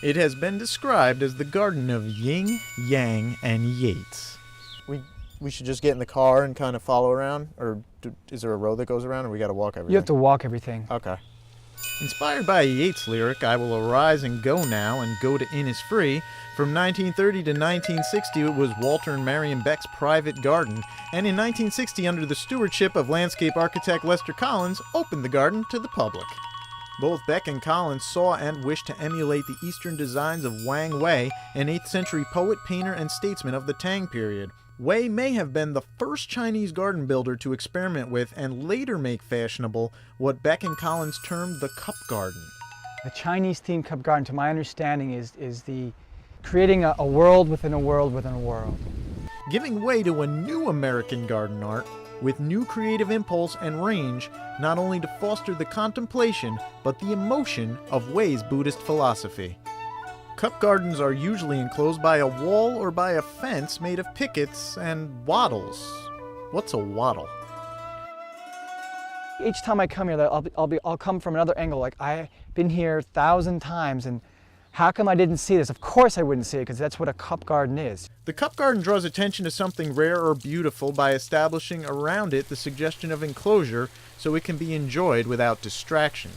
It has been described as the garden of yin, yang, and Yeats. We should just get in the car and kind of follow around? Or is there a road that goes around, or we got to walk everything? You have to walk everything. Okay. Inspired by a Yeats lyric, I will arise and go now and go to Innisfree. From 1930 to 1960, it was Walter and Marion Beck's private garden, and in 1960, under the stewardship of landscape architect Lester Collins, opened the garden to the public. Both Beck and Collins saw and wished to emulate the eastern designs of Wang Wei, an 8th century poet, painter, and statesman of the Tang period. Wei may have been the first Chinese garden builder to experiment with and later make fashionable what Beck and Collins termed the cup garden. The Chinese-themed cup garden, to my understanding, is the creating a world within a world within a world. Giving way to a new American garden art with new creative impulse and range, not only to foster the contemplation, but the emotion of Wei's Buddhist philosophy. Cup gardens are usually enclosed by a wall or by a fence made of pickets and wattles. What's a wattle? Each time I come here, I'll come from another angle. Like, I've been here 1,000 times, and how come I didn't see this? Of course I wouldn't see it, because that's what a cup garden is. The cup garden draws attention to something rare or beautiful by establishing around it the suggestion of enclosure so it can be enjoyed without distraction.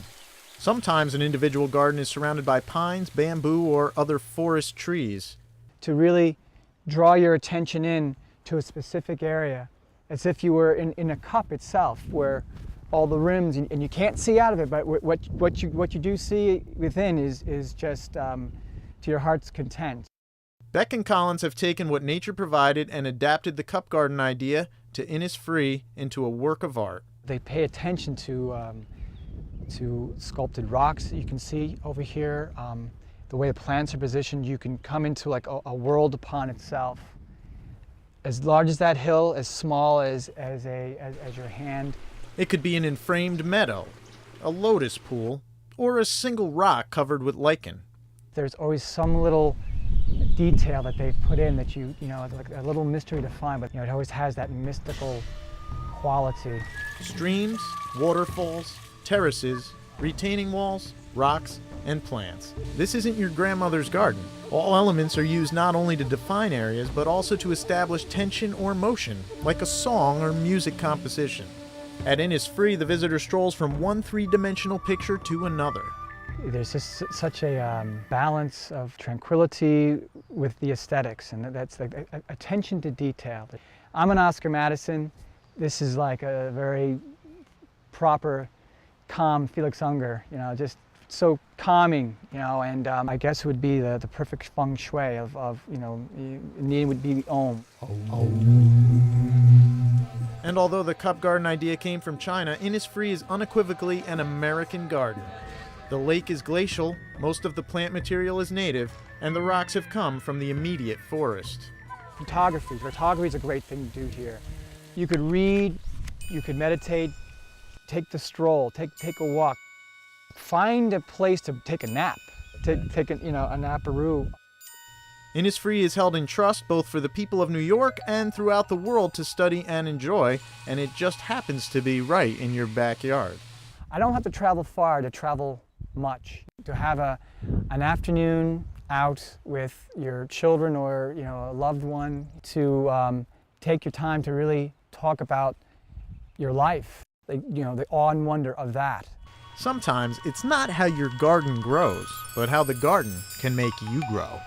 Sometimes an individual garden is surrounded by pines, bamboo, or other forest trees. To really draw your attention in to a specific area, as if you were in a cup itself, where all the rims, and you can't see out of it, but what you do see within is just to your heart's content. Beck and Collins have taken what nature provided and adapted the cup garden idea to Innisfree into a work of art. They pay attention to sculpted rocks that you can see over here. The way the plants are positioned, you can come into like a world upon itself. As large as that hill, as small as your hand. It could be an enframed meadow, a lotus pool, or a single rock covered with lichen. There's always some little detail that they've put in that you know, like a little mystery to find, but it always has that mystical quality. Streams, waterfalls, terraces, retaining walls, rocks, and plants. This isn't your grandmother's garden. All elements are used not only to define areas, but also to establish tension or motion, like a song or music composition. At Innisfree, the visitor strolls from one three-dimensional picture to another. There's just such a balance of tranquility with the aesthetics, and that's like attention to detail. I'm an Oscar Madison. This is like a very proper, calm Felix Unger, just so calming, and I guess it would be the perfect feng shui of it would be the Om. And although the cup garden idea came from China, Innisfree is unequivocally an American garden. The lake is glacial, most of the plant material is native, and the rocks have come from the immediate forest. Photography is a great thing to do here. You could read, you could meditate, take the stroll, take a walk. Find a place to take a nap, take a naparoo. Innisfree is held in trust both for the people of New York and throughout the world to study and enjoy, and it just happens to be right in your backyard. I don't have to travel far to travel much. To have an afternoon out with your children or a loved one, to take your time to really talk about your life, the awe and wonder of that. Sometimes it's not how your garden grows, but how the garden can make you grow.